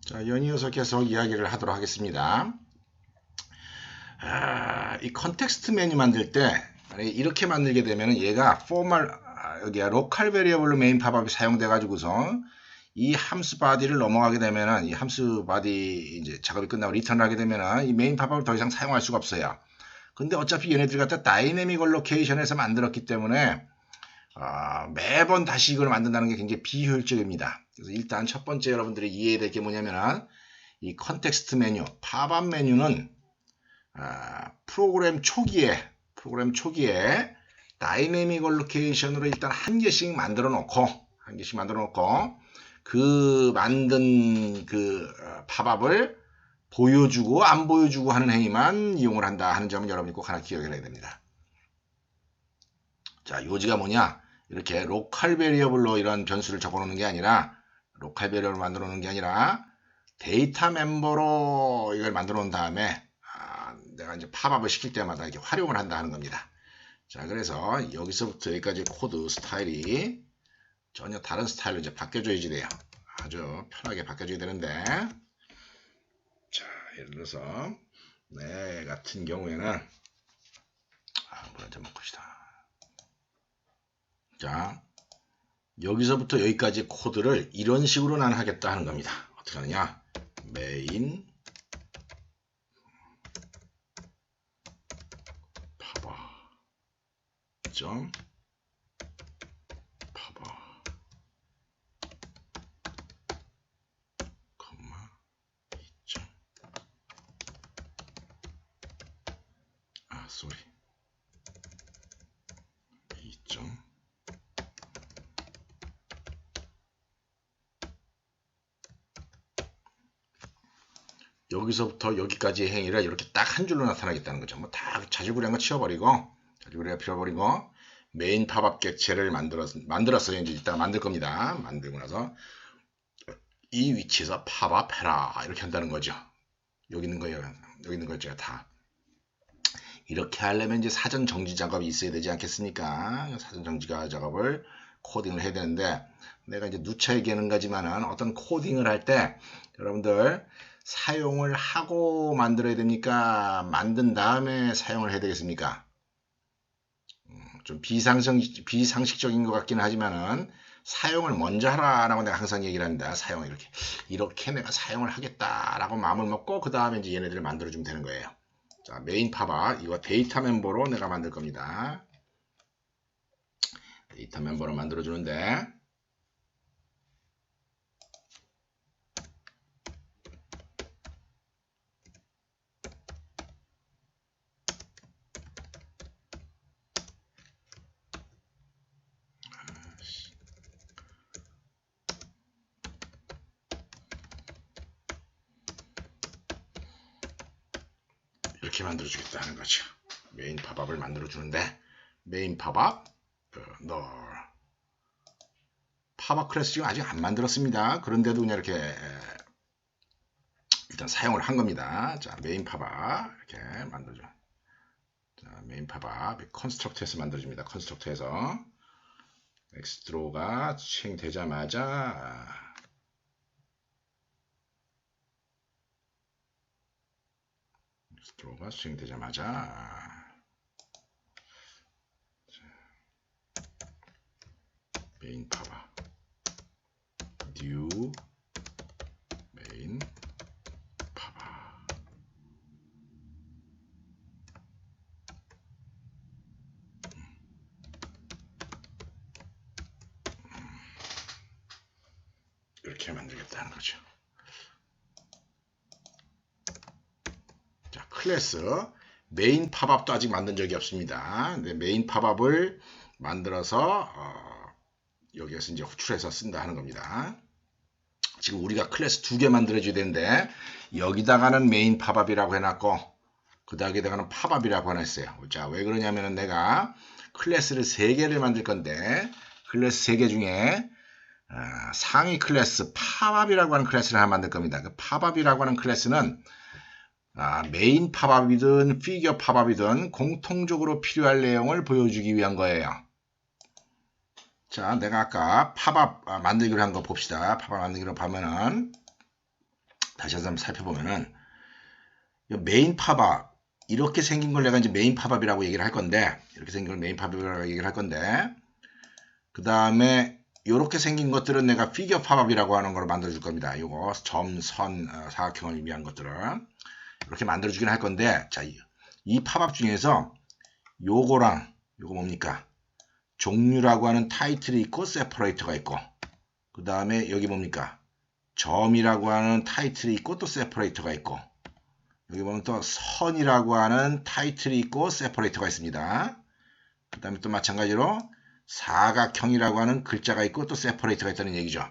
자, 연이어서 계속 이야기를 하도록 하겠습니다. 이 컨텍스트 메뉴 만들 때 이렇게 만들게 되면 얘가 포멀 여기야 로컬 베리어블로 메인 팝업이 사용돼 가지고서 이 함수 바디를 넘어가게 되면은 이 함수 바디 이제 작업이 끝나고 리턴을 하게 되면은 이 메인 팝업을 더 이상 사용할 수가 없어요. 근데 어차피 얘네들 갖다 다이내믹 얼로케이션에서 만들었기 때문에 매번 다시 이걸 만든다는 게 굉장히 비효율적입니다. 그래서 일단 첫 번째 여러분들이 이해해야 될 게 뭐냐면은 이 컨텍스트 메뉴, 팝업 메뉴는 프로그램 초기에 다이내믹 얼로케이션으로 일단 한 개씩 만들어 놓고 그 만든 그 팝업을 보여주고 안 보여주고 하는 행위만 이용을 한다 하는 점은 여러분이 꼭 하나 기억해야 됩니다. 자, 요지가 뭐냐? 이렇게 로컬 베리어블로 이런 변수를 적어 놓는 게 아니라 로컬 베리어블을 만들어 놓는 게 아니라 데이터 멤버로 이걸 만들어 놓은 다음에 내가 이제 팝업을 시킬 때마다 이렇게 활용을 한다 하는 겁니다. 자, 그래서 여기서부터 여기까지 코드 스타일이 전혀 다른 스타일로 이제 바뀌어줘야지 돼요. 아주 편하게 바뀌어줘야 되는데, 자, 예를 들어서 내 같은 경우에는 물 한잔 먹읍시다. 자, 여기서부터 여기까지 코드를 이런 식으로 난 하겠다 하는 겁니다. 어떻게 하느냐? 메인 팝업 점 팝업 콤마 2점 쏘리 2점 여기서부터 여기까지의 행위를 이렇게 딱 한 줄로 나타나겠다는 거죠. 뭐 다 자질구레한 거 치워버리고 메인 팝업 객체를 만들었어요. 이제 이따가 만들 겁니다. 만들고 나서 이 위치에서 팝업 해라 이렇게 한다는 거죠. 여기 있는 거예요. 여기 있는 거죠. 다 이렇게 하려면 이제 사전 정지 작업이 있어야 되지 않겠습니까? 사전 정지 작업을 코딩을 해야 되는데 내가 이제 누차 얘기하는 거지만은 어떤 코딩을 할 때 여러분들 사용을 하고 만들어야 됩니까? 만든 다음에 사용을 해야 되겠습니까? 좀 비상식적인 것 같기는 하지만은 사용을 먼저 하라라고 내가 항상 얘기를 합니다. 사용을 이렇게 내가 사용을 하겠다라고 마음을 먹고 그 다음에 이제 얘네들을 만들어주면 되는 거예요. 자, 메인 팝업 이거 데이터 멤버로 내가 만들 겁니다. 데이터 멤버로 만들어주는데 이렇게 만들어주겠다 하는 거죠. 메인 팝업을 만들어주는데 메인 팝업 널 팝업 클래스 지금 아직 안 만들었습니다. 그런데도 그냥 이렇게 일단 사용을 한 겁니다. 자, 메인 팝업 이렇게 만들어줘. 자, 메인 팝업 컨스트럭터에서 만들어줍니다. 컨스트럭터에서 엑스트로가 수행되자마자 엑스트로가 수행되자마자 메인 팝업 new 메인 팝업 이렇게 만들겠다는 거죠. 자, 클래스 메인 팝업도 아직 만든 적이 없습니다. 근데 메인 팝업을 만들어서 여기에서 이제 호출해서 쓴다 하는 겁니다. 지금 우리가 클래스 2개 만들어줘야 되는데 여기다가는 메인 팝업이라고 해놨고 그 다음에다가는 팝업이라고 해놨어요. 자, 왜 그러냐면은 내가 클래스를 3개를 만들 건데 클래스 3개 중에 상위 클래스 팝업이라고 하는 클래스를 하나 만들 겁니다. 그 팝업이라고 하는 클래스는 메인 팝업이든 피겨 팝업이든 공통적으로 필요할 내용을 보여주기 위한 거예요. 자, 내가 아까 팝업 만들기로 한 거 봅시다. 팝업 만들기로 하면은 다시 한번 살펴보면은 메인 팝업 이렇게 생긴 걸 내가 이제 메인 팝업이라고 얘기를 할 건데 이렇게 생긴 걸 메인 팝업이라고 얘기를 할 건데 그 다음에 이렇게 생긴 것들은 내가 피겨 팝업이라고 하는 걸 만들어 줄 겁니다. 요거 점, 선, 사각형을 의미한 것들을 이렇게 만들어 주긴 할 건데 자, 이 팝업 중에서 요거랑 요거 뭡니까? 종류라고 하는 타이틀이 있고 세퍼레이터가 있고 그 다음에 여기 뭡니까? 점이라고 하는 타이틀이 있고 또 세퍼레이터가 있고 여기 보면 또 선이라고 하는 타이틀이 있고 세퍼레이터가 있습니다. 그 다음에 또 마찬가지로 사각형이라고 하는 글자가 있고 또 세퍼레이터가 있다는 얘기죠.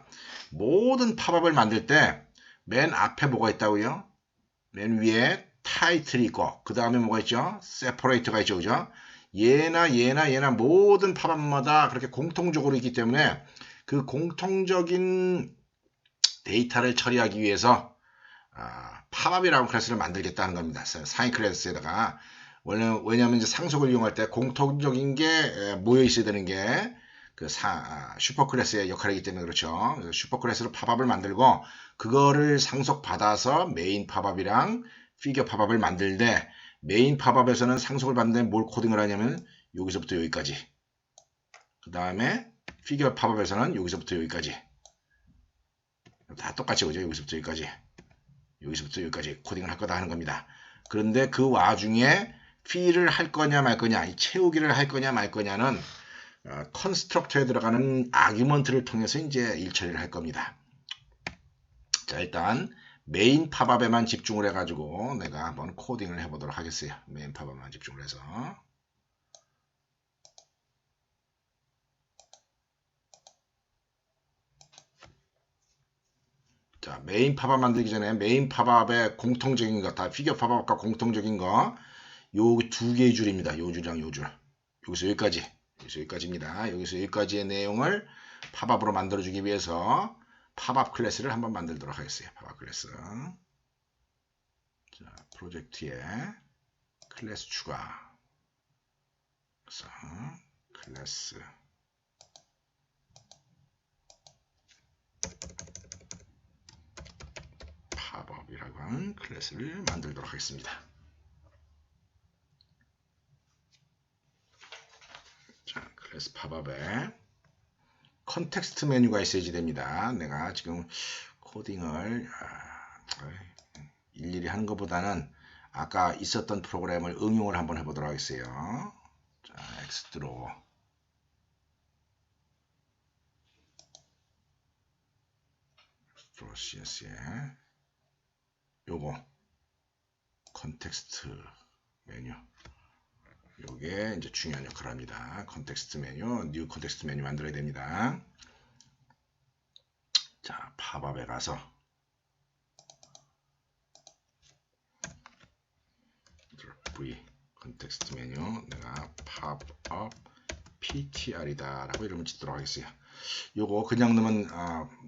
모든 팝업을 만들 때 맨 앞에 뭐가 있다고요? 맨 위에 타이틀이 있고 그 다음에 뭐가 있죠? 세퍼레이터가 있죠. 그죠? 얘나 모든 팝업마다 그렇게 공통적으로 있기 때문에 그 공통적인 데이터를 처리하기 위해서 팝업이라는 클래스를 만들겠다는 겁니다. 상위 클래스에다가 왜냐하면 이제 상속을 이용할 때 공통적인 게 모여 있어야 되는 게 그 슈퍼 클래스의 역할이기 때문에 그렇죠. 그래서 슈퍼 클래스로 팝업을 만들고 그거를 상속 받아서 메인 팝업이랑 피겨 팝업을 만들되 메인 팝업에서는 상속을 받는데 뭘 코딩을 하냐면 여기서부터 여기까지 그 다음에 피겨 팝업에서는 여기서부터 여기까지 다 똑같이 오죠. 여기서부터 여기까지 코딩을 할 거다 하는 겁니다. 그런데 그 와중에 필을 할 거냐 말 거냐, 채우기를 할 거냐 말 거냐는 컨스트럭터에 들어가는 아규먼트를 통해서 이제 일처리를 할 겁니다. 자, 일단 메인 팝업에만 집중을 해가지고 내가 한번 코딩을 해보도록 하겠어요. 메인 팝업만 집중을 해서. 자, 메인 팝업 만들기 전에 메인 팝업의 공통적인 거, 다 피겨 팝업과 공통적인 거, 요 두 개의 줄입니다. 요 줄이랑 요 줄. 여기서 여기까지. 여기서 여기까지입니다. 여기서 여기까지의 내용을 팝업으로 만들어주기 위해서 팝업 클래스를 한번 만들도록 하겠어요. 팝업 클래스. 자, 프로젝트에 클래스 추가. 그래서 클래스. 팝업이라고 하는 클래스를 만들도록 하겠습니다. 자, 클래스 팝업에 컨텍스트 메뉴가 있어야지 됩니다. 내가 지금 코딩을 일일이 하는 것보다는 아까 있었던 프로그램을 응용을 한번 해보도록 하겠어요. 자, 엑스트로 CS에 요거 컨텍스트 메뉴 요게 이제 중요한 역할을 합니다. 컨텍스트 메뉴, 뉴 컨텍스트 메뉴 만들어야 됩니다. 자, 팝업에 가서 V 컨텍스트 메뉴 내가 팝업 PTR이다 라고 이름을 짓도록 하겠어요. 요거 그냥 넣으면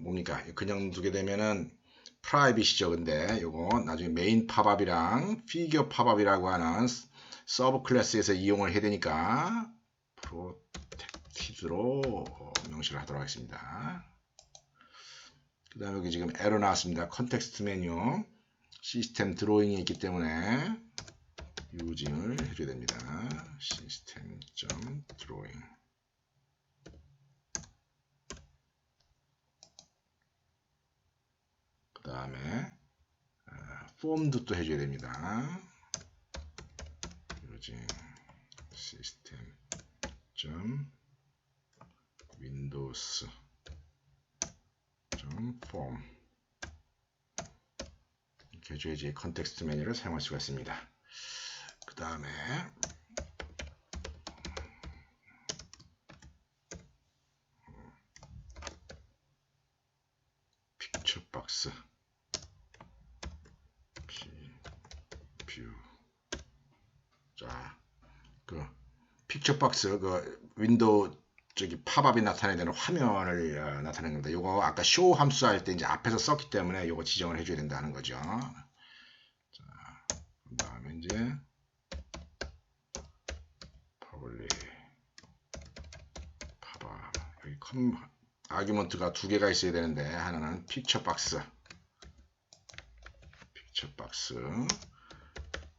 뭡니까? 그냥 두게 되면은 프라이빗이죠. 근데 요거 나중에 메인 팝업이랑 피겨 팝업이라고 하는 서브 클래스에서 이용을 해야 되니까 프로텍티드로 명시를 하도록 하겠습니다. 그 다음에 여기 지금 에러 나왔습니다. 컨텍스트 메뉴 시스템 드로잉이 있기 때문에 유징을 해줘야 됩니다. 시스템.드로잉 그 다음에 폼도 또 해줘야 됩니다. 유징 시스템 윈도우스 폼 이렇게 해줘야지 컨텍스트 메뉴를 사용할 수가 있습니다. 그 다음에 픽처 박스 뷰 자, 그 픽처 박스 그 윈도우 저기 팝업이 나타내야 되는 화면을 나타내는 겁니다. 요거 아까 쇼 함수 할 때 이제 앞에서 썼기 때문에 요거 지정을 해줘야 된다는 거죠. 자, 그 다음에 이제 퍼블릭 팝업 여기 아규먼트가 두 개가 있어야 되는데 하나는 픽처 박스 픽처 박스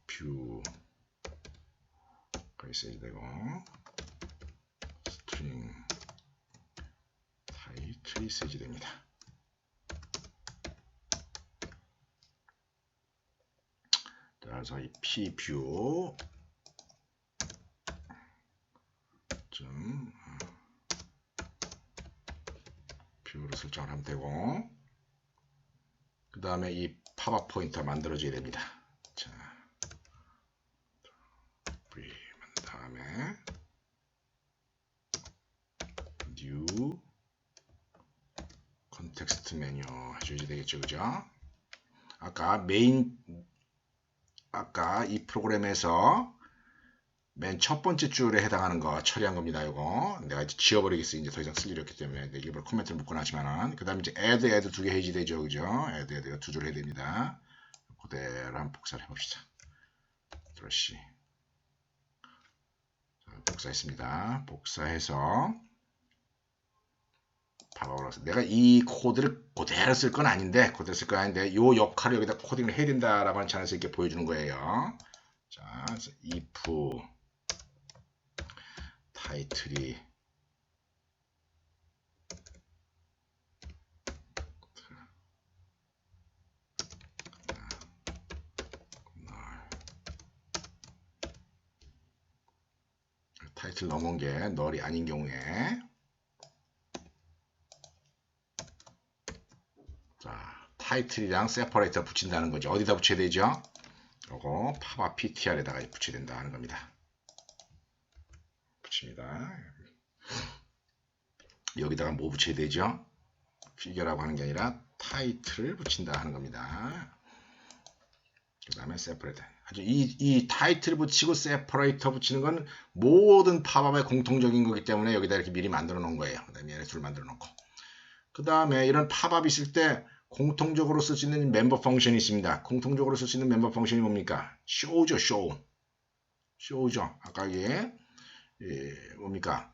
뷰 있어야 되고 스트링 타이틀이 있어야 됩니다. 그래서 이 pview 뷰를 설정을 하면 되고, 그 다음에 이 팝업 포인터 만들어줘야 됩니다. 자, v 만 다음에 new 컨텍스트 메뉴 해줘야 되겠죠, 그죠? 아까 이 프로그램에서 맨 첫 번째 줄에 해당하는 거 처리한 겁니다. 이거 내가 이제 지워버리겠어요. 이제 더 이상 쓸 일이 없기 때문에 일부러 코멘트를 묶곤 하지만은, 그 다음에 이제 add 두 개 해야지 되죠, 그죠? add가 두 줄 해야 됩니다. 그대로 한번 복사를 해봅시다. 드러시 복사했습니다. 복사해서 팝업을 해서 내가 이 코드를 그대로 쓸 건 아닌데, 요 역할을 여기다 코딩을 해야 된다라고 하는 차원에서 이렇게 보여주는 거예요. 자, 그래서 if 타이틀이 타이틀 넘어온 게 널이 아닌 경우에, 자, 타이틀이랑 세퍼레이터 붙인다는 거죠. 어디다 붙여야 되죠? 요거 팝업 ptr에다가 붙여야 된다 하는 겁니다. 붙입니다. 여기다가 뭐 붙여야 되죠? 피겨라고 하는 게 아니라 타이틀을 붙인다 하는 겁니다. 그 다음에 세퍼레이터. 아주 이 타이틀 붙이고 세퍼레이터 붙이는 건 모든 팝업의 공통적인 거기 때문에 여기다 이렇게 미리 만들어 놓은 거예요. 그 다음에 얘네 둘 만들어 놓고, 그 다음에 이런 팝업이 있을 때 공통적으로 쓸 수 있는 멤버 펑션이 있습니다. 공통적으로 쓸 수 있는 멤버 펑션이 뭡니까? show죠, show죠. 아까 이게 뭡니까?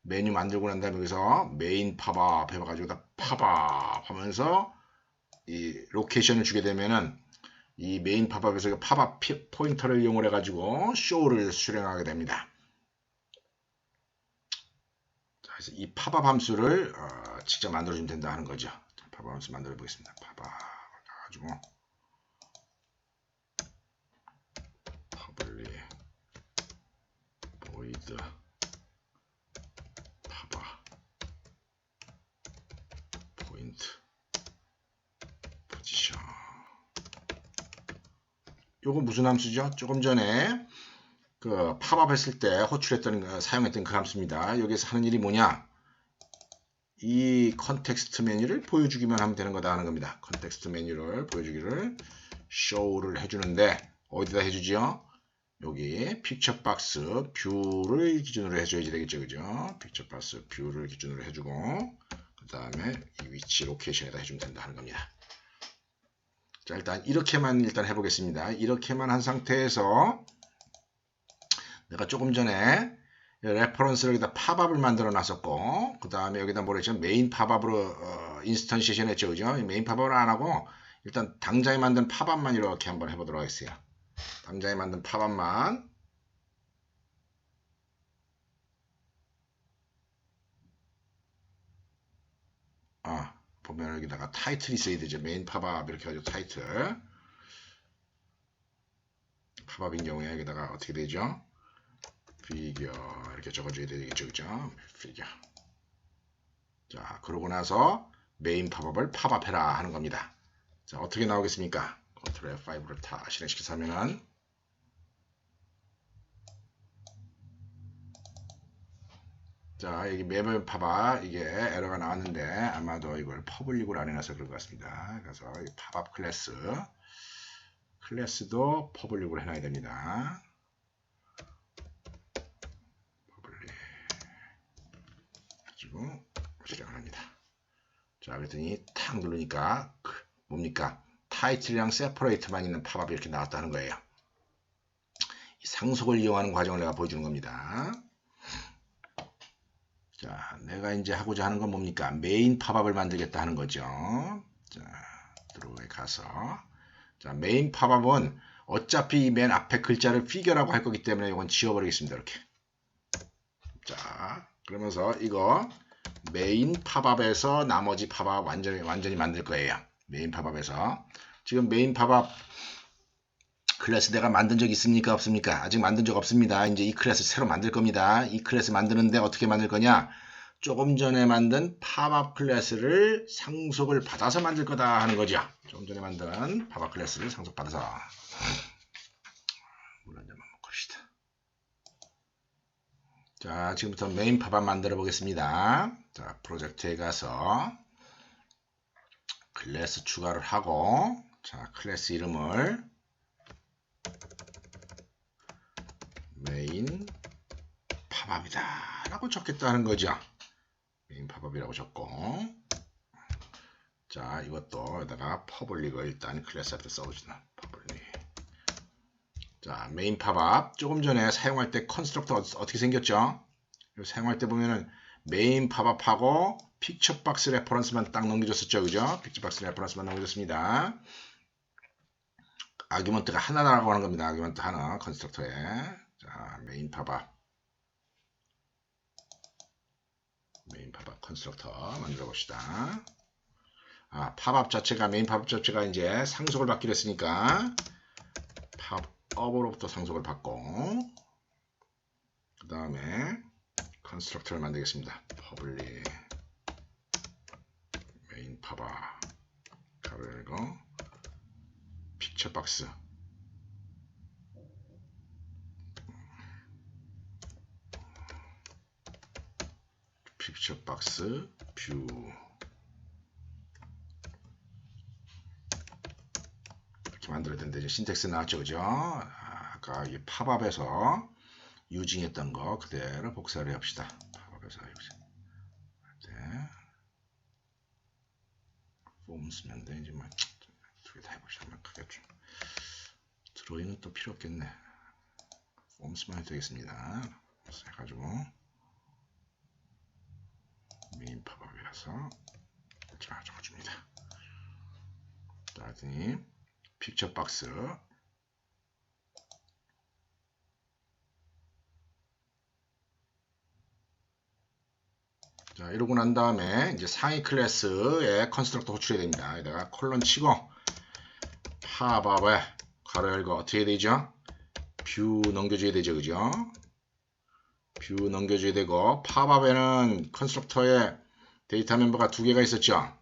메뉴 만들고 난 다음에 여기서 메인 팝업 해봐가지고 팝업 하면서 이 로케이션을 주게 되면은 이 메인 팝업에서 팝업 포인터를 이용을 해가지고 show를 수령하게 됩니다. 자, 그래서 이 팝업 함수를 직접 만들어주면 된다 하는 거죠. 팝업 함수 만들어 보겠습니다. 팝업 가가지고 public void 팝업 point position. 요거 무슨 함수죠? 조금 전에 그 팝업 했을 때 호출했던 사용했던 그 함수입니다. 여기서 하는 일이 뭐냐? 이 컨텍스트 메뉴를 보여주기만 하면 되는 거다 하는 겁니다. 컨텍스트 메뉴를 보여주기를 show를 해주는데 어디다 해주지요? 여기 픽처 박스 뷰를 기준으로 해줘야지 되겠죠, 그죠? 픽처 박스 뷰를 기준으로 해주고, 그 다음에 이 위치 로케이션에다 해주면 된다 하는 겁니다. 자, 일단 이렇게만 해보겠습니다. 이렇게만 한 상태에서 내가 조금 전에 레퍼런스를 여기다 팝업을 만들어 놨었고, 그 다음에 여기다 뭐라 했죠? 메인 팝업으로 인스턴시에이션 했죠, 그죠? 메인 팝업을 안 하고 일단 당장에 만든 팝업만 이렇게 한번 해보도록 하겠어요. 당장에 만든 팝업만 보면 여기다가 타이틀이 있어야 되죠. 메인 팝업 이렇게 해가지고 타이틀 팝업인 경우에 여기다가 어떻게 되죠? 피겨 이렇게 적어줘야 되겠죠, 그죠? 피겨. 자, 그러고 나서 메인 팝업을 팝업해라 하는 겁니다. 자, 어떻게 나오겠습니까? 컨트롤 F5를 다 실행시켜서 하면은, 자, 여기 메인 팝업 이게 에러가 나왔는데 아마도 이걸 퍼블릭으로 안 해놔서 그런 것 같습니다. 그래서 이 팝업 클래스도 퍼블릭으로 해놔야 됩니다. 퍼블릭 가지고 실행을 합니다. 자, 그랬더니 탁 누르니까 뭡니까? 타이틀이랑 세퍼레이트만 있는 팝업이 이렇게 나왔다는 거예요. 이 상속을 이용하는 과정을 내가 보여주는 겁니다. 자, 내가 이제 하고자 하는 건 뭡니까? 메인 팝업을 만들겠다 하는 거죠. 자, 들어오에 가서 자, 메인 팝업은 어차피 맨 앞에 글자를 피겨라고 할 거기 때문에 이건 지워버리겠습니다. 이렇게. 자, 그러면서 이거 메인 팝업에서 나머지 팝업 완전히 만들 거예요. 메인 팝업에서. 지금 메인 팝업 클래스 내가 만든 적 있습니까? 없습니까? 아직 만든 적 없습니다. 이제 이 클래스 새로 만들 겁니다. 이 클래스 만드는데 어떻게 만들 거냐? 조금 전에 만든 팝업 클래스를 상속을 받아서 만들 거다 하는 거죠. 조금 전에 만든 팝업 클래스를 상속받아서. 물 한 잔만 먹고 합시다. 자, 지금부터 메인 팝업 만들어 보겠습니다. 자, 프로젝트에 가서 클래스 추가를 하고, 자, 클래스 이름을 메인 팝업이다 라고 적겠다는 거죠. 메인 팝업이라고 적고, 자, 이것도 여기다가 퍼블릭을 일단 클래스 앞에 써보시다. 퍼블릭. 자, 메인 팝업. 조금 전에 사용할 때 컨스트럭터 어떻게 생겼죠? 사용할 때 보면은 메인 팝업하고 픽처 박스 레퍼런스만 딱 넘겨줬었죠. 그죠? 픽처 박스 레퍼런스만 넘겨줬습니다. 아규먼트가 하나라고 하는 겁니다. 아규먼트 하나 컨스트럭터에. 자, 메인 팝업. 메인 팝업 컨스트럭터 만들어 봅시다. 아, 팝업 자체가 메인 팝업 자체가 이제 상속을 받기로 했으니까 팝업으로부터 상속을 받고, 그 다음에 컨스트럭터를 만들겠습니다. 퍼블릭 메인 팝업 가로 열고 픽처 박스 픽처 박스 뷰 이렇게 만들어야 되는데 이제 신텍스 나왔죠. 그죠? 아까 이 팝업에서 유징했던 거 그대로 복사를 합시다. 팝업에서 유징. 네. 폼 쓰면 돼. 이제 막 두 개 다 해봅시다. 크겠죠. 드로잉은 또 필요 없겠네. 폼 쓰면 해도 되겠습니다. 해가지고 메인 팝업이라서 자 적어줍니다. 따더니 픽처 박스 자 이러고 난 다음에 이제 상위 클래스에 컨스트럭터 호출해야 됩니다. 여기다가 콜론 치고 팝업에 가로 열고 어떻게 해야 되죠? 뷰 넘겨줘야 되죠. 그죠? 뷰 넘겨줘야 되고 팝업에는 컨스트럭터에 데이터 멤버가 두 개가 있었죠.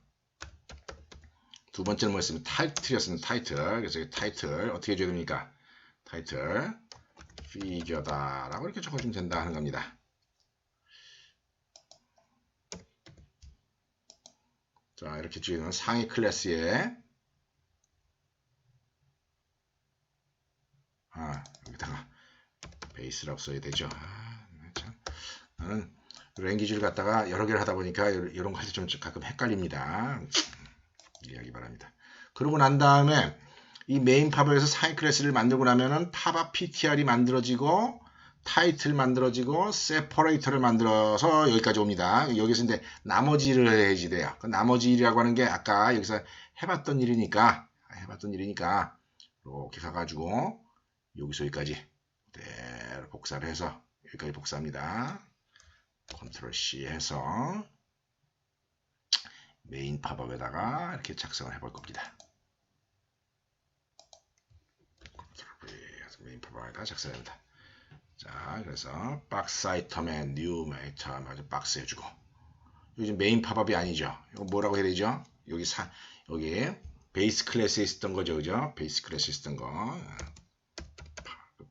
두 번째는 뭐였습니까? 타이틀이었습니다. 타이틀. 그래서 타이틀 어떻게 해줘야 됩니까? 타이틀 피겨다 라고 이렇게 적어주면 된다 하는 겁니다. 자 이렇게 주는 상위 클래스에 여기다가 베이스라고 써야 되죠. 참. 나는 랭귀지를 갖다가 여러 개를 하다 보니까 이런 거 할 때 좀 가끔 헷갈립니다. 이해하기 바랍니다. 그러고 난 다음에 이 메인 팝업에서 상위 클래스를 만들고 나면은 팝업 PTR이 만들어지고 타이틀 만들어지고 세퍼레이터를 만들어서 여기까지 옵니다. 여기서 이제 나머지 일을 해야지 돼요. 그 나머지 일이라고 하는 게 아까 여기서 해봤던 일이니까 이렇게 가가지고 여기서 여기까지 그대로 복사를 해서 여기까지 복사합니다. 컨트롤 C 해서 메인 팝업에다가 이렇게 작성을 해볼 겁니다. 컨트롤 V 해서 메인 팝업에다가 작성합니다. 자, 그래서 박스 아이템에 뉴 아이템 아주 박스 해주고 여기 메인 팝업이 아니죠. 이거 뭐라고 해야 되죠? 여기 베이스 클래스에 있었던 거죠, 그죠? 베이스 클래스에 있었던 거,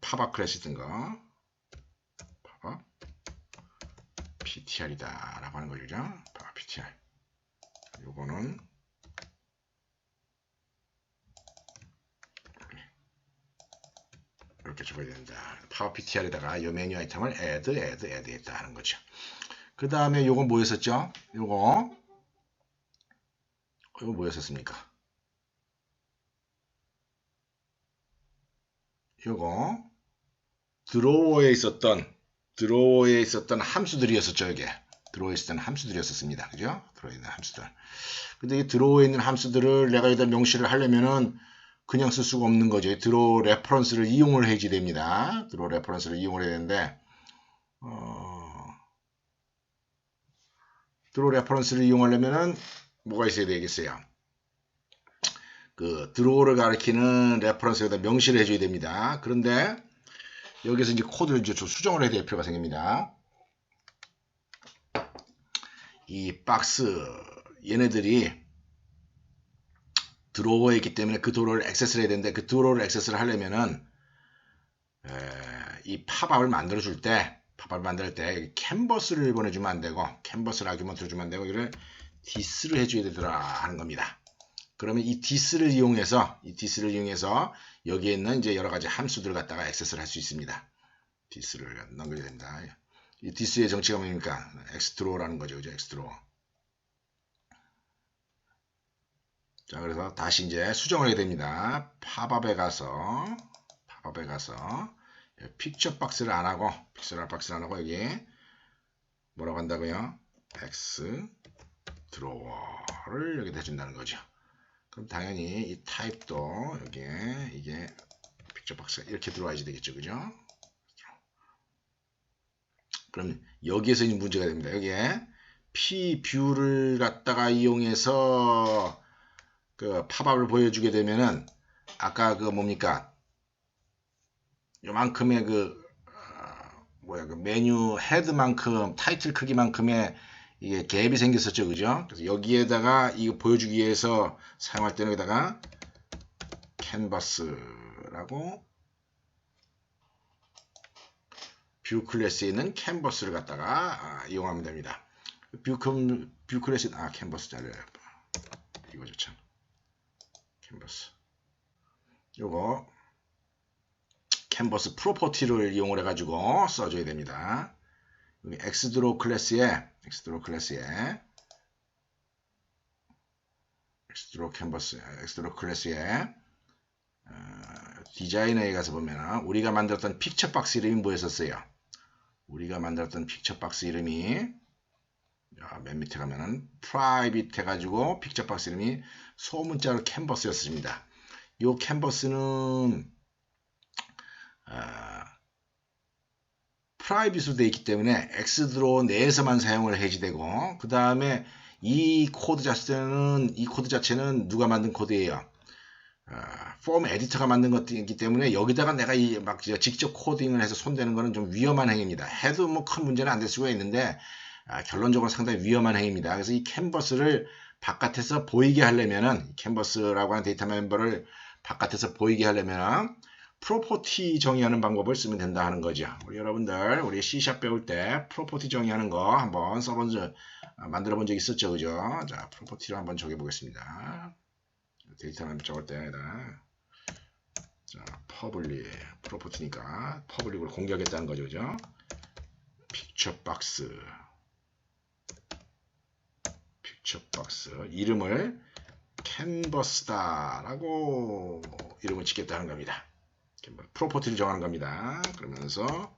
팝업 클래스에 있던 거, 팝업 PTR이다라고 하는 거죠, 팝업 PTR. 요거는 이렇게 적어야 된다. 파워 PTR에다가 이 메뉴 아이템을 add 했다 하는 거죠. 그 다음에 요거 뭐였었죠? 요거 뭐였었습니까? 요거 드로워에 있었던 함수들이었었죠. 이게 드로워에 있었던 함수들이었습니다. 그죠? 드로워에 있는 함수들. 근데 이 드로워에 있는 함수들을 내가 여기다 명시를 하려면은 그냥 쓸 수가 없는 거죠. 드로우 레퍼런스를 이용을 해야지 됩니다. 드로우 레퍼런스를 이용을 해야 되는데 드로우 레퍼런스를 이용하려면은 뭐가 있어야 되겠어요? 그 드로우를 가리키는 레퍼런스에다 명시를 해줘야 됩니다. 그런데 여기서 이제 코드를 이제 좀 수정을 해야 될 필요가 생깁니다. 이 박스 얘네들이 드로우에 있기 때문에 그 드로우를 액세스를 해야 되는데 그 드로우를 액세스를 하려면은 이 팝업을 만들 때 캔버스를 보내주면 안 되고 캔버스를 아규먼트로 주면 안 되고 이를 디스를 해줘야 되더라 하는 겁니다. 그러면 이 디스를 이용해서 여기에 있는 이제 여러 가지 함수들을 갖다가 액세스를 할 수 있습니다. 디스를 넘겨야 된다. 이 디스의 정치가 뭡니까? 엑스트로라는 거죠. 그죠? 엑스트로. 자, 그래서 다시 이제 수정을 해야 됩니다. 팝업에 가서 픽처 박스를 안 하고 여기 뭐라고 한다고요? X 드로워를 여기다 해준다는 거죠. 그럼 당연히 이 타입도 여기에 이게 픽처 박스가 이렇게 들어와야지 되겠죠. 그죠? 그럼 여기에서 이제 문제가 됩니다. 여기에 pview를 갖다가 이용해서 그 팝업을 보여주게 되면은 아까 그 뭡니까? 요만큼의 그 메뉴 헤드만큼 타이틀 크기만큼의 이게 갭이 생겼었죠. 그죠? 그래서 여기에다가 이거 보여주기 위해서 사용할 때는 여기다가 캔버스라고 뷰 클래스에 있는 캔버스를 갖다가 이용하면 됩니다. 뷰 클래스 캔버스 자료요. 이거죠 참. 캔버스. 요거 캔버스 프로퍼티를 이용을 해가지고 써줘야 됩니다. 여기 엑스드로 클래스에 엑스드로 클래스에 디자이너에 가서 보면 우리가 만들었던 픽처 박스 이름이 뭐였었어요? 우리가 만들었던 픽처 박스 이름이 맨 밑에 가면은 프라이빗 해가지고 픽처 박스 이름이 소문자로 캔버스였습니다. 이 캔버스는 프라이빗으로 되어 있기 때문에 엑스드로 내에서만 사용을 해야지 되고 그 다음에 이 코드 자체는 누가 만든 코드예요? 폼 에디터가 만든 것이기 때문에 여기다가 내가 막 직접 코딩을 해서 손대는 거는 좀 위험한 행위입니다. 해도 뭐 큰 문제는 안 될 수가 있는데 결론적으로 상당히 위험한 행위입니다. 그래서 이 캔버스를 바깥에서 보이게 하려면은 캔버스라고 하는 데이터 멤버를 바깥에서 보이게 하려면 프로퍼티 정의하는 방법을 쓰면 된다 하는 거죠. 우리 여러분들 우리 C# 배울 때 프로퍼티 정의하는 거 한번 만들어 본 적 있었죠. 그죠? 자, 프로퍼티를 한번 적어 보겠습니다. 데이터 멤버 적을 때 자, 퍼블릭 프로퍼티니까 퍼블릭으로 공개하겠다는 거죠. 그죠? 픽처 박스 이름을 캔버스다 라고 이름을 짓겠다는 겁니다. 프로퍼티를 정하는 겁니다. 그러면서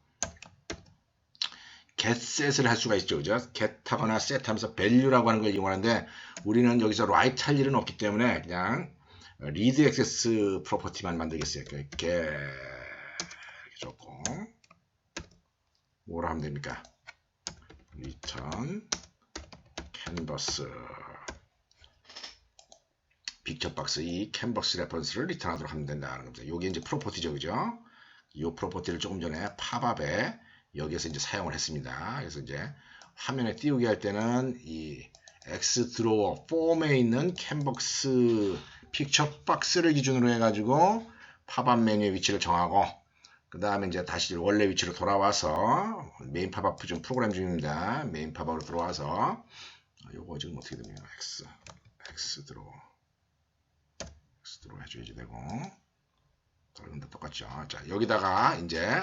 getset을 할 수가 있죠. 그죠? get하거나 set하면서 value라고 하는 걸 이용하는데 우리는 여기서 write 할 일은 없기 때문에 그냥 read access 프로퍼티만 만들겠어요. get 이렇게 적고 뭐라 하면 됩니까? return canvas 픽처 박스 이 캔버스 레퍼런스를 리턴하도록 하면 된다는 겁니다. 이게 이제 프로퍼티죠. 그죠? 이 프로퍼티를 조금 전에 팝업에 여기에서 이제 사용을 했습니다. 그래서 이제 화면에 띄우게 할 때는 이 X 드로워 폼에 있는 캔버스 픽처 박스를 기준으로 해가지고 팝업 메뉴의 위치를 정하고 그 다음에 이제 다시 원래 위치로 돌아와서 메인 팝업 중 프로그램 중입니다. 메인 팝업으로 들어와서 요거 지금 어떻게 되면 X 드로워 해줘야지 되고 다른데 똑같죠. 자, 여기다가 이제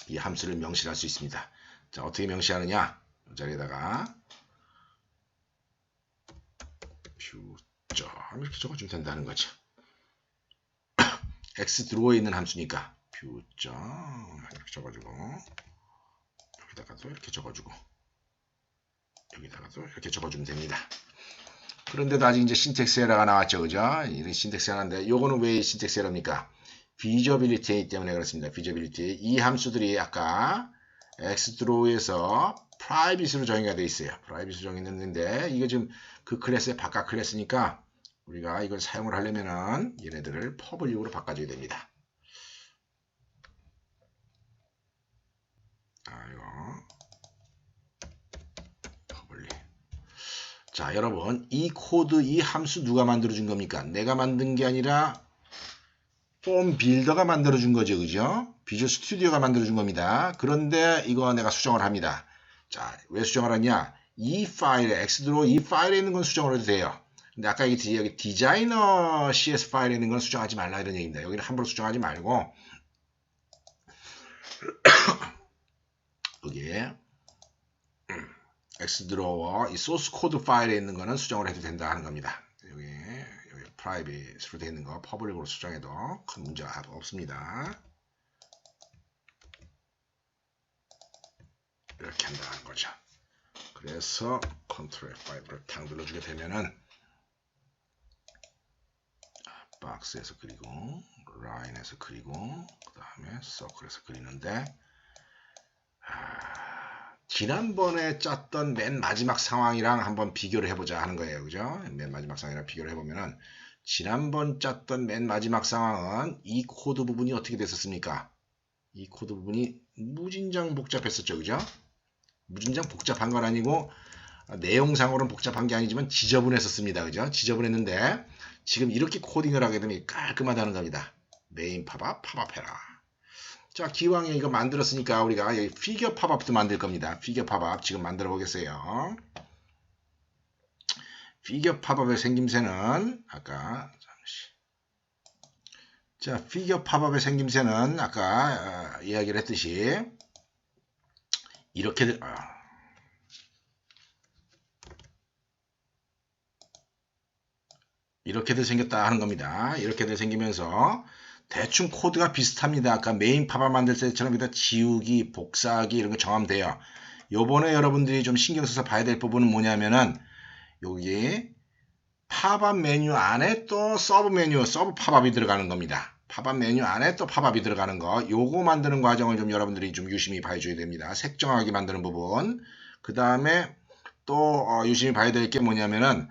이 함수를 명시할 수 있습니다. 자, 어떻게 명시하느냐? 이 자리에다가 뷰점 이렇게 적어주면 된다는 거죠. x 드로우에 있는 함수니까 뷰점 이렇게 적어주고 여기다가도 이렇게 적어주고 여기다가도 이렇게 적어주면 됩니다. 그런데도 아직 이제 신텍스 에러가 나왔죠. 그죠? 이런 신텍스 에러인데 요거는 왜 신텍스 에러입니까? 비저빌리티 때문에 그렇습니다. 비저빌리티. 이 함수들이 아까 엑스드로우에서 프라이빗으로 정의가 되어 있어요. 프라이빗으로 정의됐는데 이거 지금 그 클래스의 바깥 클래스니까 우리가 이걸 사용을 하려면은 얘네들을 퍼블릭으로 바꿔줘야 됩니다. 이거 퍼블릭. 자, 여러분 이 코드, 이 함수 누가 만들어준 겁니까? 내가 만든 게 아니라 폼 빌더가 만들어준 거죠. 그죠? 비주얼 스튜디오가 만들어준 겁니다. 그런데 이거 내가 수정을 합니다. 자, 왜 수정을 하냐? 이 파일에, 엑스드로 이 파일에 있는 건 수정을 해도 돼요. 근데 아까 여기 디자이너 CS 파일에 있는 건 수정하지 말라 이런 얘기입니다. 여기는 함부로 수정하지 말고 여기에 엑스드로워 이 소스 코드 파일에 있는 거는 수정을 해도 된다 하는 겁니다. 여기 프라이빗으로 되어 있는 거 퍼블릭으로 수정해도 큰 문제가 없습니다. 이렇게 한다는 거죠. 그래서 컨트롤 F5를 탁 눌러주게 되면은 박스에서 그리고 라인에서 그리고 그 다음에 서클에서 그리는데 지난번에 짰던 맨 마지막 상황이랑 한번 비교를 해보자 하는 거예요. 그죠? 맨 마지막 상황이랑 비교를 해보면은 지난번 짰던 맨 마지막 상황은 이 코드 부분이 어떻게 됐었습니까? 이 코드 부분이 무진장 복잡했었죠. 그죠? 무진장 복잡한 건 아니고 내용상으로는 복잡한 게 아니지만 지저분했었습니다. 그죠? 지저분했는데 지금 이렇게 코딩을 하게 되면 깔끔하다는 겁니다. 메인 팝업, 팝업해라. 자, 기왕에 이거 만들었으니까 우리가 여기 피겨 팝업도 만들 겁니다. 피겨 팝업 지금 만들어 보겠어요. 피겨 팝업의 생김새는 아까 자, 피겨 팝업의 생김새는 아까 이야기를 했듯이 이렇게 이렇게들 생겼다 하는 겁니다. 이렇게들 생기면서 대충 코드가 비슷합니다. 아까 메인 팝업 만들 때처럼 지우기, 복사하기 이런 거 정하면 돼요. 요번에 여러분들이 좀 신경 써서 봐야 될 부분은 뭐냐면은 여기 팝업 메뉴 안에 또 서브 메뉴, 서브 팝업이 들어가는 겁니다. 팝업 메뉴 안에 또 팝업이 들어가는 거, 요거 만드는 과정을 좀 여러분들이 좀 유심히 봐줘야 됩니다. 색정하게 만드는 부분. 그 다음에 또 유심히 봐야 될 게 뭐냐면은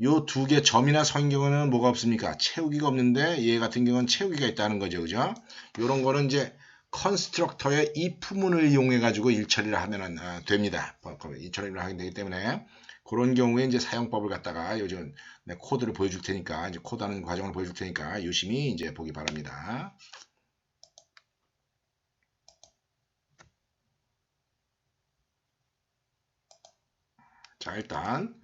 요 두 개 점이나 선인 경우는 뭐가 없습니까? 채우기가 없는데 얘 같은 경우는 채우기가 있다는 거죠. 그죠? 요런 거는 이제 컨스트럭터의 if문을 이용해 가지고 일처리를 하면은 됩니다. 일처리를 하게 되기 때문에 그런 경우에 이제 사용법을 갖다가 요즘 코드를 보여줄 테니까 이제 코드하는 과정을 보여줄 테니까 유심히 이제 보기 바랍니다. 자, 일단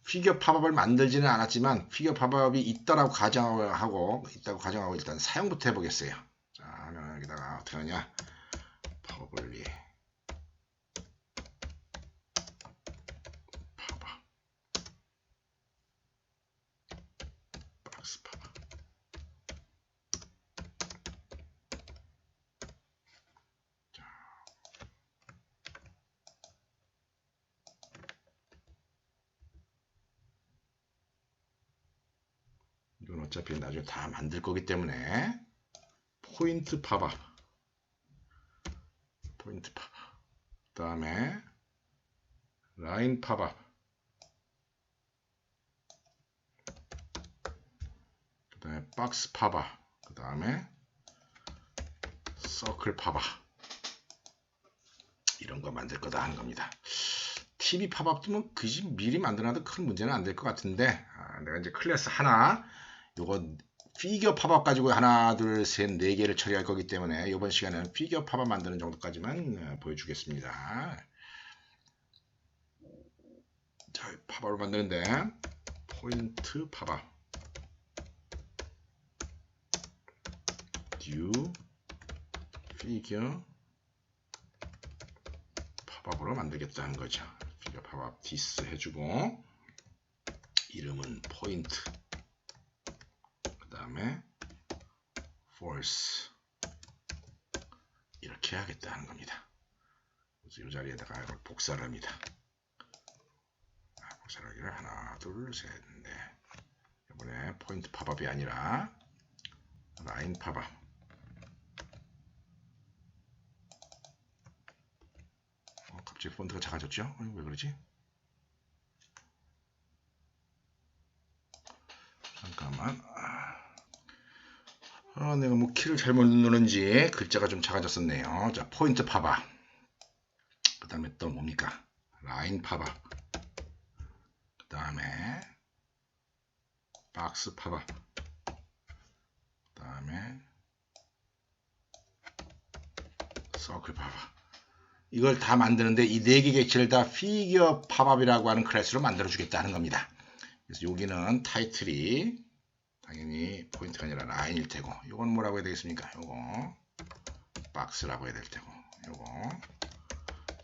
피겨 팝업을 만들지는 않았지만 피겨 팝업이 있다고 가정하고 일단 사용부터 해보겠어요. 자, 하면 여기다가 어떻게 하냐? 퍼블릭 팝업 박스 팝업. 자, 이건 어차피 나중에 다 만들 거기 때문에 포인트 팝업 그 다음에 라인 팝업 그 다음에 박스 팝업 그 다음에 서클 팝업 이런 거 만들 거다 하는 겁니다. TV 팝업도 뭐 그지 미리 만들어놔도 큰 문제는 안 될 것 같은데 내가 이제 클래스 하나 요거 피겨 팝업 가지고 하나 둘 셋 네 개를 처리할 거기 때문에 이번 시간에는 피겨 팝업 만드는 정도까지만 보여주겠습니다. 자, 팝업을 만드는데 포인트 팝업 듀 피겨 팝업으로 만들겠다는 거죠. 피겨 팝업 디스 해주고 이름은 포인트 그 다음에 false 이렇게 하겠다는 겁니다. 그래서 이 자리에다가 복사를 합니다. 사라기를 하나, 둘, 셋, 넷. 이번에 포인트 팝업이 아니라 라인 팝업. 갑자기 폰트가 작아졌죠? 왜 그러지? 잠깐만. 내가 뭐 키를 잘못 누르는지 글자가 좀 작아졌었네요. 자, 포인트 팝업. 그 다음에 또 뭡니까? 라인 팝업. 그 다음에 박스 팝업. 그 다음에 서클 팝업. 이걸 다 만드는데 이 4개 객체를 다 피규어 팝업이라고 하는 클래스로 만들어 주겠다 하는 겁니다. 그래서 여기는 타이틀이 당연히 포인트가 아니라 라인일 테고, 이건 뭐라고 해야 되겠습니까? 요거 박스라고 해야 될 테고, 요거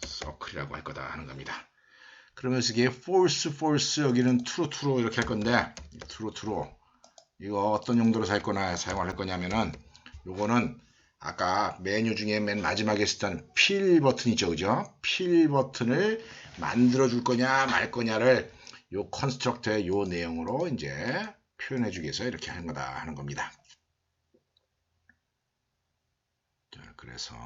서클이라고 할 거다 하는 겁니다. 그러면서 이게 false 여기는 true 이렇게 할 건데, true 이거 어떤 용도로 사용할 거냐면은, 요거는 아까 메뉴 중에 맨 마지막에 있었던 필 버튼 있죠, 그죠? 필 버튼을 만들어 줄 거냐 말 거냐를 요 컨스트럭터의 요 내용으로 이제 표현해 주기 위해서 이렇게 하는 거다 하는 겁니다. 자, 그래서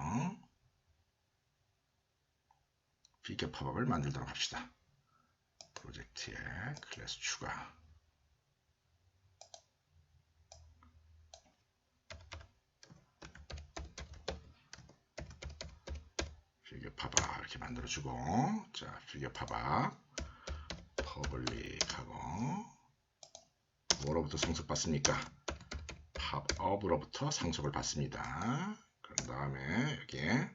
피규어 팝업을 만들도록 합시다. 프로젝트에 클래스 추가. 피규어 팝업 이렇게 만들어주고, 자, 피규어 팝업 퍼블릭하고, 뭐로부터 상속받습니까? 팝업으로부터 상속을 받습니다. 그런 다음에 여기에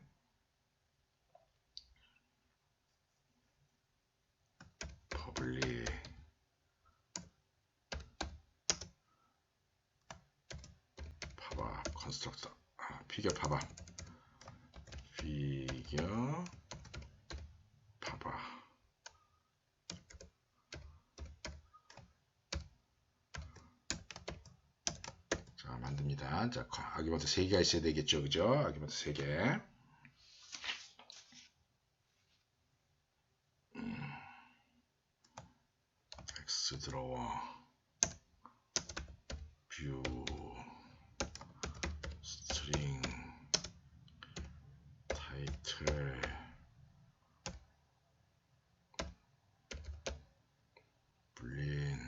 퍼블릭 팝업 컨스트럭터, 피규어 팝업 피규어 팝업. 자, 만듭니다. 자, 아기먼트 3개가 있어야 되겠죠, 그죠? 아기먼트 3개. X 드로워, 뷰, 스트링, 타이틀, 블린,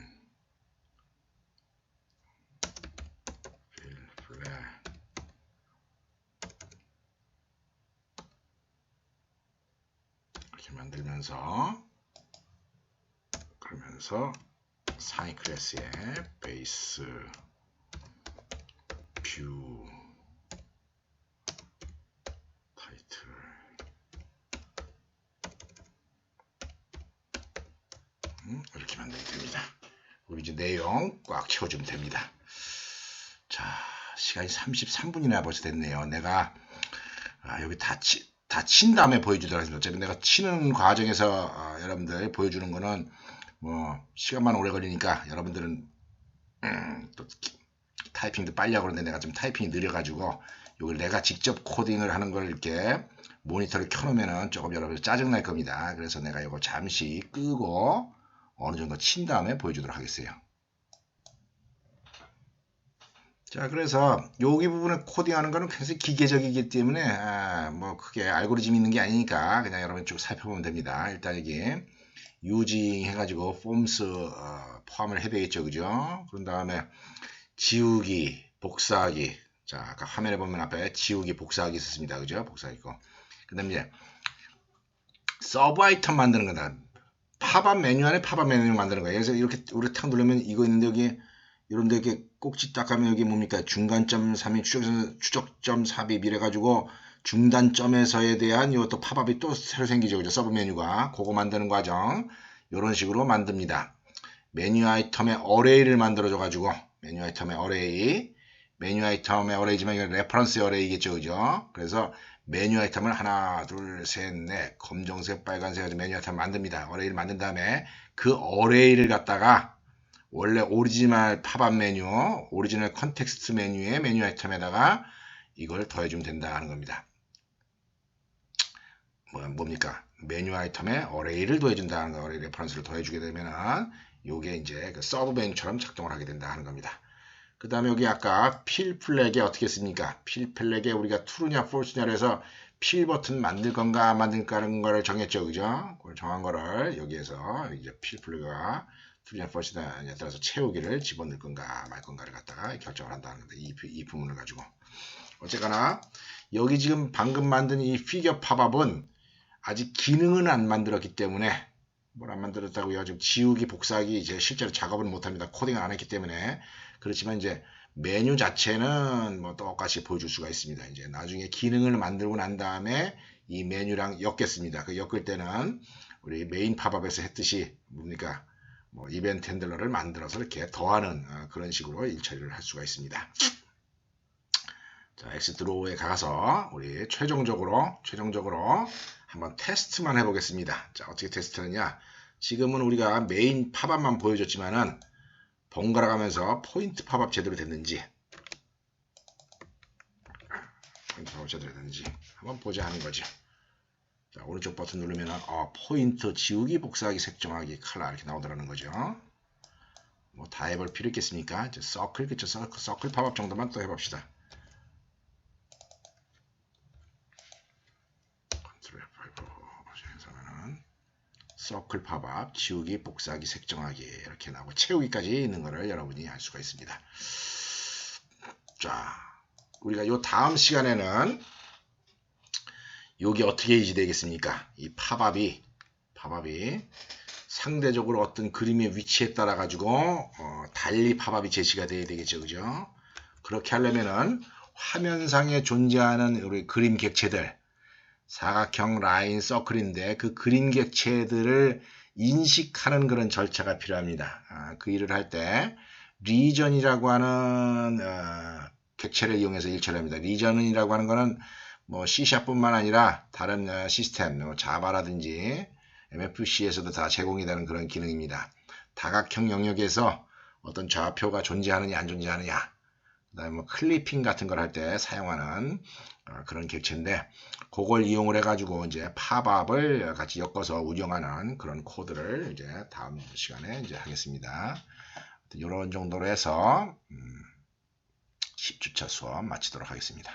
필, 플랫. 이렇게 만들면서, 그러면서 상위 클래스에 베이스, 뷰, 타이틀, 이렇게 만들면 됩니다. 우리 이제 내용 꽉 채워주면 됩니다. 자, 시간이 33분이나 벌써 됐네요. 내가 여기 다 친 다음에 보여주도록 하겠습니다. 어차피 내가 치는 과정에서 여러분들 보여주는 거는 뭐 시간만 오래 걸리니까 여러분들은 또 타이핑도 빨리 하고 그러는데 내가 좀 타이핑이 느려가지고 이걸 내가 직접 코딩을 하는 걸 이렇게 모니터를 켜놓으면은 조금 여러분들 짜증날 겁니다. 그래서 내가 이거 잠시 끄고 어느 정도 친 다음에 보여주도록 하겠어요. 자, 그래서 여기 부분에 코딩하는 거는 굉장히 기계적이기 때문에 뭐 크게 알고리즘 있는 게 아니니까 그냥 여러분 쭉 살펴보면 됩니다. 일단 여기 유징 해가지고 폼스 포함을 해야겠죠, 그죠? 그런 다음에 지우기, 복사하기. 자, 아까 화면에 보면 앞에 지우기, 복사하기 있었습니다, 그죠? 복사하기 거. 그 다음에 이제 서브 아이템 만드는 거다. 팝업 메뉴 안에 팝업 메뉴를 만드는 거예요. 그래서 이렇게 우리 탁 누르면 이거 있는데 여기 이런데 이렇게 꼭지 딱 하면 여기 뭡니까? 중간점 3이 추적점 4비 이래가지고 중단점에서에 대한 이것도 팝업이 또 새로 생기죠. 그죠? 서브 메뉴가. 그거 만드는 과정. 이런 식으로 만듭니다. 메뉴 아이템의 어레이를 만들어줘가지고 메뉴 아이템의 어레이지만 이건 레퍼런스 어레이겠죠. 그죠? 그래서 메뉴 아이템을 하나, 둘, 셋, 넷 검정색, 빨간색 메뉴 아이템을 만듭니다. 어레이를 만든 다음에 그 어레이를 갖다가 원래 오리지널 팝업 메뉴, 오리지널 컨텍스트 메뉴의 메뉴 아이템에다가 이걸 더해주면 된다 하는 겁니다. 뭡니까? 메뉴 아이템에 어레이를 더해준다는 거, 어레이 레퍼런스를 더해주게 되면은 요게 이제 그 서브 메뉴처럼 작동을 하게 된다 하는 겁니다. 그 다음에 여기 아까 필 플렉에 어떻게 씁니까? 필 플렉에 우리가 true냐 false냐로 해서 필 버튼 만들 건가 안 만들까는 거를 정했죠. 그죠? 그걸 정한 거를 여기에서 이제 필 플래그가 true냐 false냐에 따라서 채우기를 집어넣을 건가 말 건가를 갖다가 결정을 한다는 건데 이 부분을 가지고 어쨌거나 여기 지금 방금 만든 이 피겨 팝업은 아직 기능은 안 만들었기 때문에 뭘 안 만들었다고요. 지금 지우기 복사하기 이제 실제로 작업을 못합니다. 코딩을 안 했기 때문에. 그렇지만 이제 메뉴 자체는 뭐 똑같이 보여줄 수가 있습니다. 이제 나중에 기능을 만들고 난 다음에 이 메뉴랑 엮겠습니다. 그 엮을 때는 우리 메인 팝업에서 했듯이 뭡니까? 뭐 이벤트 핸들러를 만들어서 이렇게 더하는 그런 식으로 일처리를 할 수가 있습니다. 자, 엑스드로우에 가서 우리 최종적으로 한번 테스트만 해보겠습니다. 자, 어떻게 테스트하느냐? 지금은 우리가 메인 팝업만 보여줬지만은 번갈아 가면서 포인트 팝업 제대로 됐는지 한번 보자 하는 거죠. 자, 오른쪽 버튼 누르면 포인트 지우기 복사하기 색정하기 컬러 이렇게 나오더라는 거죠. 뭐 다 해볼 필요 있겠습니까? 이제 서클 그쵸? 서클 팝업 정도만 또 해봅시다. 컨트롤 F5에서는 서클 팝업 지우기 복사하기 색정하기 이렇게 나오고 채우기까지 있는 거를 여러분이 알 수가 있습니다. 자, 우리가 요 다음 시간에는 요게 어떻게 유지되겠습니까? 이 팝업이 상대적으로 어떤 그림의 위치에 따라 가지고 달리 팝업이 제시가 돼야 되겠죠, 그죠? 그렇게 하려면은 화면상에 존재하는 우리 그림 객체들 사각형, 라인, 서클인데 그 그림 객체들을 인식하는 그런 절차가 필요합니다. 그 일을 할 때 리전이라고 하는 객체를 이용해서 일처리를 합니다. 리전이라고 하는 거는 뭐 C#뿐만 아니라 다른 시스템, 뭐 자바라든지 MFC에서도 다 제공이 되는 그런 기능입니다. 다각형 영역에서 어떤 좌표가 존재하느냐 안 존재하느냐, 그다음에 뭐 클리핑 같은 걸 할 때 사용하는 그런 객체인데 그걸 이용을 해가지고 이제 팝업을 같이 엮어서 운영하는 그런 코드를 이제 다음 시간에 이제 하겠습니다. 이런 정도로 해서 10주차 수업 마치도록 하겠습니다.